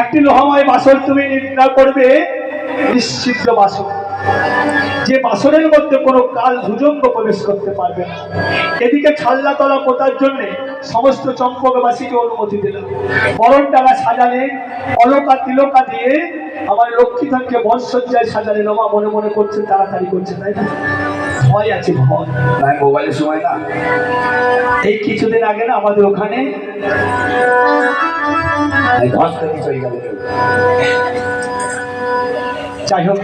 একটি লোহাময় বাসর তুমি নির্ণয় করবে, নিশ্চিত বাসর, যে বাসরের মধ্যে কোনো কাল ভুজঙ্গ প্রবেশ করতে পারবে না। এদিকে ছাল্লা তলা পোতার জন্য সমস্ত চম্পকবাসীকে অনুমতি দিলাম। বরণ ডালা সাজালেন, অলকা তিলকা দিয়ে আমার লক্ষ্মীধনকে বনসজ্জায় সাজালেন। ওমা মনে মনে করছে, তাড়াতাড়ি করছে, তাই না? ভয় আছে, ভয়। মোবাইলের সময় না, এই কিছুদিন আগে না আমাদের ওখানে যাই হোক,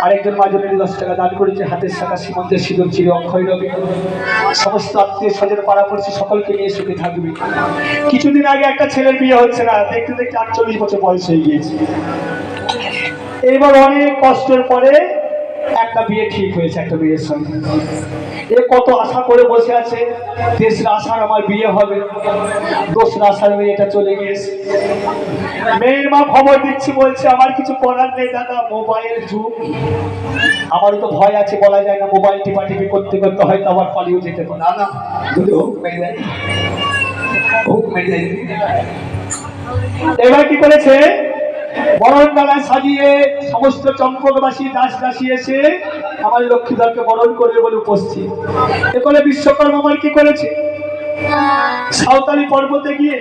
আরেকজন মাজনের 10 টাকা দান করেছে, হাতের শাখা সীমন্তের সিঁদুর চিরে অক্ষয় রবি। সমস্ত আত্মীয় স্বজন পাড়া পড়ছে, সকলকে নিয়ে সুখে থাকবে। কিছুদিন আগে একটা ছেলের বিয়ে হচ্ছে না, দেখতে দেখতে 48 বছর বয়স হয়ে গিয়েছে। এইবার অনেক কষ্টের পরে একটা বিয়ে ঠিক হয়েছে, একটা বিয়ের সঙ্গে। এ কত আশা করে বসে আছে, তেসরা আশার আমার বিয়ে হবে, দোসরা আশার মেয়েটা চলে গিয়েছে। মেয়ের মা খবর দিচ্ছি, বলছে আমার কিছু করার নেই দাদা, মোবাইল যুগ। আমারও তো ভয় আছে, বলা যায় না, মোবাইল টিপাটিপি করতে করতে হয়তো আবার পালিয়ে যেতে পারে। না না, যদি হোক মেরে দেয়, হোক মেরে দেয়। এবার কি করেছে, বরণ ডালায় সাজিয়ে সমস্ত চম্পকবাসী দাস দাসী এসে আমার লক্ষ্মীধরকে বরণ করবে বলে উপস্থিত। এখানে বিশ্বকর্মা আমার কি করেছে, সাঁওতালি পর্বতে গিয়ে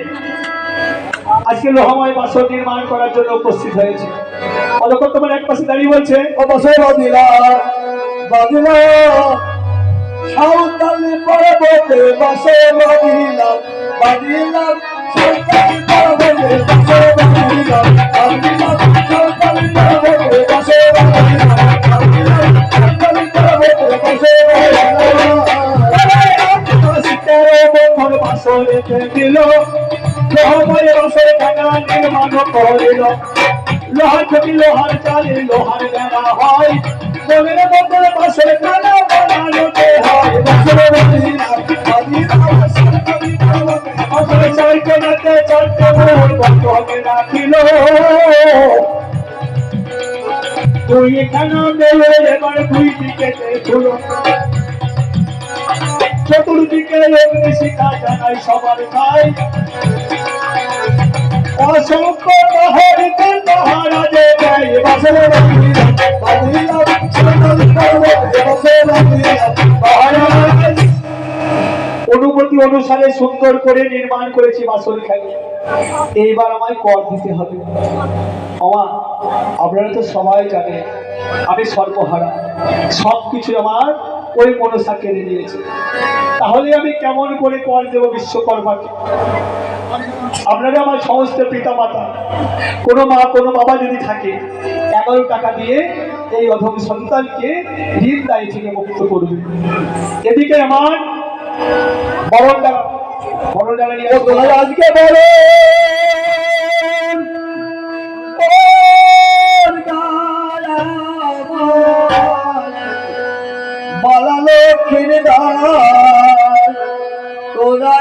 আজকে লোহাময় বাসর নির্মাণ করার জন্য উপস্থিত হয়েছে। অতক্ষণ তোমার এক পাশে দাঁড়িয়ে বলছে, ও বাসর বাদিলা বাদিলা, সাঁওতালি পর্বতে বাসর বাদিলা বাদিলা, সাঁওতালি পর্বতে বাসর বাদিলা বাদিলা, সাঁওতালি পর্বতে বাসর বাদিলা বাদিলা, সাঁওতালি পর্বতে বাসর বাদিলা। বাসরে দিল লোহাময় বাসর ডাঙা নির্মাণ করিল। লোহার ছবি লোহার চালে লোহার ডাঙা হয়, বনের মধ্যে বাসর ডাঙা বানানোতে হয়। বাসর বাদিলা বাদিলা, বাসর চারকোনাতে চারটে মোড় বন্ধকে রাখিল। দুই খানা মেলে এবার দুই দিকে ছুলো, চতুর্দিকে অগ্নিশিখা জানাই সবার খাই। অসংখ্য পাহাড়িতে মহারাজে গাই বাসর বাদিলা বাদিলা, সাঁওতালি পর্বতে বাসর বাদিলা মহারাজ। অনুমতি অনুসারে সুন্দর করে নির্মাণ করেছি বাসর খালি। এইবার আমায় কর দিতে হবে। আপনারা তো সবাই জানেন আমি সর্বহারা, সবকিছু আমার ওই মনসা কেড়ে নিয়েছে। তাহলে আমি কেমন করে কর দেব বিশ্বকর্মাকে? আপনারা আমার সমস্ত পিতা মাতা, কোনো মা কোনো বাবা যদি থাকে, 11 টাকা দিয়ে এই অধম সন্তানকে ঋণ দায় থেকে মুক্ত করবে। এদিকে আমার বরণ ডালা নিয়ে আজকে বলো বালা লক্ষ্মীর দান, তোরা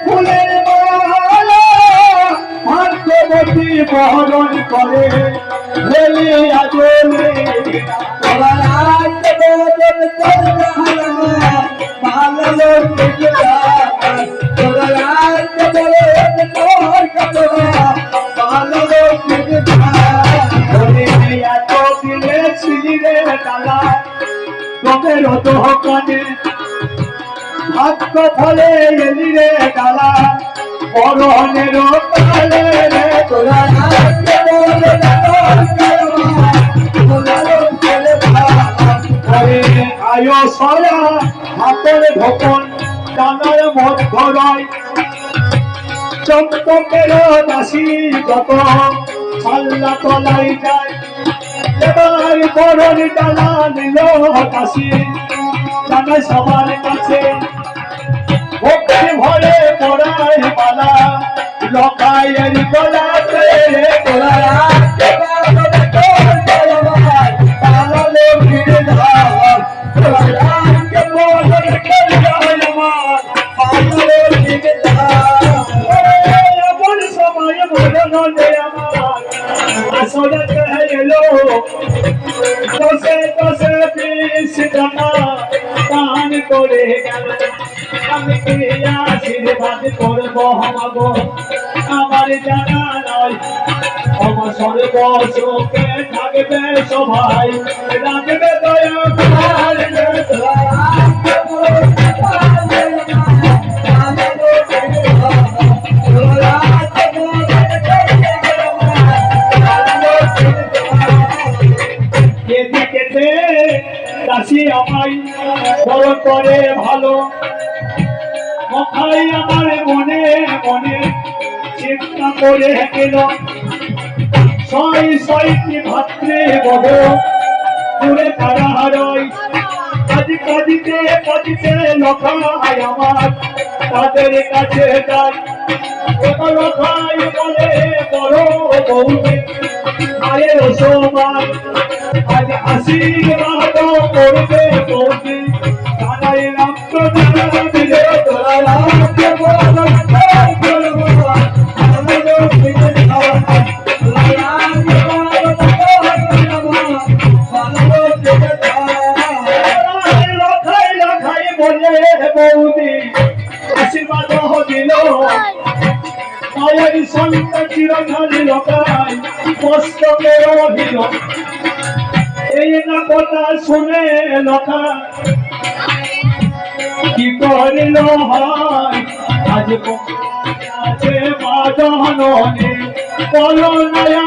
ফুলের মালা ভাগ্যবতী বহন করে আজলে ভাগ্য ফলে এলি রে ডালা, বরণের কালে রে তোরা আয় সরা হাতের ঢোকন ডানার মধ্যরায়, চম্পকের দাসী যত ছাল্লা তলাই যায়। এবার বরণ ডালা নিল দাসী, জানায় সবার কাছে ভক্তি ভরে পড়ায় বালা, লকায়ের গলাতে তোরা তাহলে ফিরে যাও। টাকা দান করে গেল, আমি কি আশীর্বাদ করবো মাগো, আমার জানা নয় আমার সর্বসুখে থাকবে সবাই, রাখবে দয়া এদিকেতে দাসী আমায় বড় করে ভালো, কথাই আমার মনে মনে চিন্তা করে গেল, ছয়টি ভাত্রে বড় দূরে তারা হারাই, আজ কাঁদিতে কাঁদিতে লখাই আমার তাদের কাছে যাই, লখাই বলে বড় বউকে মায়ের সমান, আজ আশীর্বাদ করবে বউকে, জানাই রামকে দিলে তোরা রামকে বলো বৌদি আশীর্বাদ দিল, মায়ের সন্তান চিরকালী লকাই মস্তকে রহিল, এই না কথা শুনে লকা কি করিল হয়, আজ আছে মা জননী বলো নয়া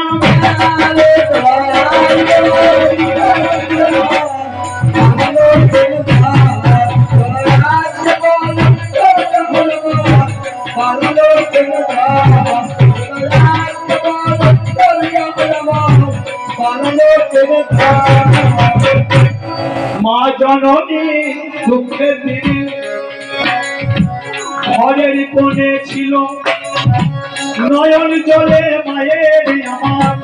মা জননী দুঃখের দিনে ঘরের কোণে ছিল, নয়ন জলে মায়ের আমার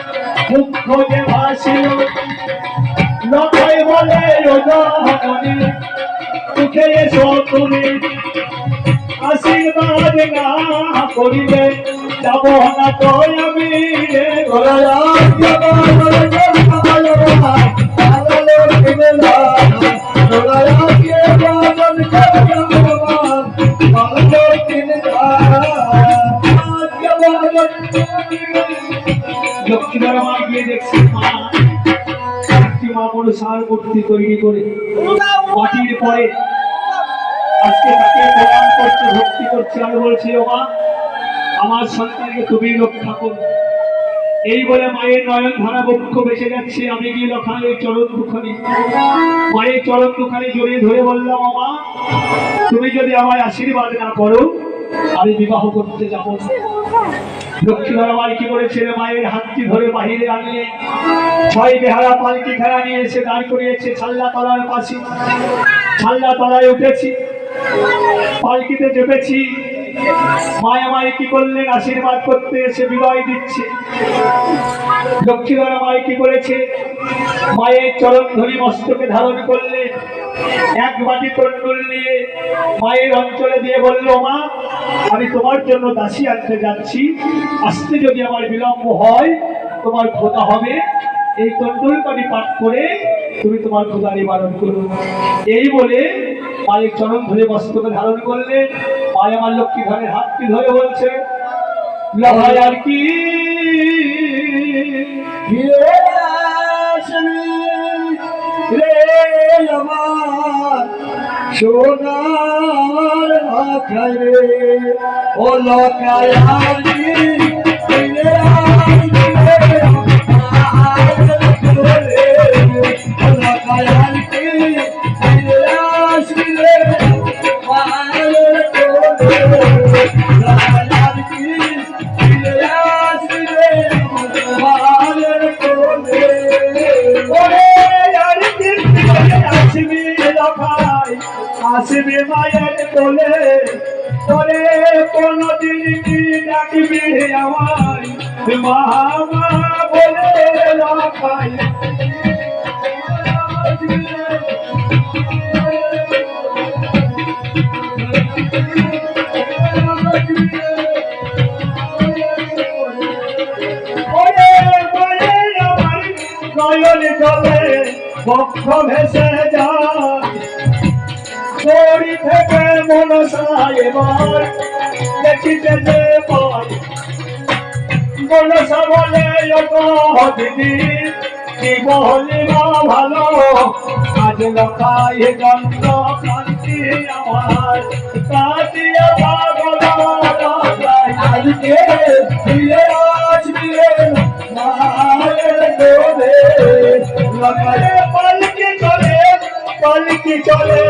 মুখ যে ভাসিল, লখাই বলে রোজনী উঠে এসো তুমি, আশীর্বাদ না করিলে যাব না তো আমি লক্ষ্মীধর মা গিয়ে দেখছি মা একটি মা বড় সার মূর্তি তৈরি করে মাটির পরে আজকে তাকে প্রণাম করতে ভক্তি করছে, আমি বলছি ও মা আমার সন্তানকে তুমি রক্ষা করো, এই বলে মায়ের নয়ন ধারা বক্ষ বেঁচে যাচ্ছে, আমি গিয়ে লখানের চরণ দুখানি মায়ের চরণ দুখানি জড়িয়ে ধরে বললাম ও মা তুমি যদি আমার আশীর্বাদ না করো আমি বিবাহ করতে যাব না। লক্ষ্মীধর মাই কি করেছিল, মায়ের হাতটি ধরে বাহিরে আনিয়ে ছয় বেহারা পালকি খেলা নিয়ে এসে দাঁড় করিয়েছে ছাল্লা তলার পাশে, ছাল্লা তলায় উঠেছি, পালকিতে চেপেছি, মায়া মাই কি করলেন আশীর্বাদ করতে এসে বিদায় দিচ্ছে। লক্ষ্মীধর মাই কি করেছে, মায়ের চরণ ধরি মস্তকে ধারণ করলেন, এক বাটি তন্ডুল নিয়ে মায়ের অঞ্চলে দিয়ে বলল মা আমি তোমার জন্য দাসী আনতে যাচ্ছি, আসতে যদি আমার বিলম্ব হয় তোমার খোদা হবে, এই তন্ডুল পানি পাঠ করে তুমি তোমার খোদা নিবারণ করো। এই বলে মায়ের চরণ ধরে মস্তকে ধারণ করলেন, মায়া আমার লক্ষ্মীধরের হাতটি ধরে বলছে লড়াই আর কি সোনার লখায় ও লখায় আসবে মায়ের কোলে তোরে কোনদিন কি ডাকবি আমায় মা মা বলে লখাই, নয়ন জলে বক্ষ ভেসে যায়, গৌরী থেকে মনসা এবার দেখিতে যে পাই মনসা বলে ওগো দিদি কি বলিবা ভালো আজ লখাই গন্ধ কান্তি আমার কাটিয়া পাগল আজকে ফিরে আসবি মায়ের গোরে লখাই পালকি চলে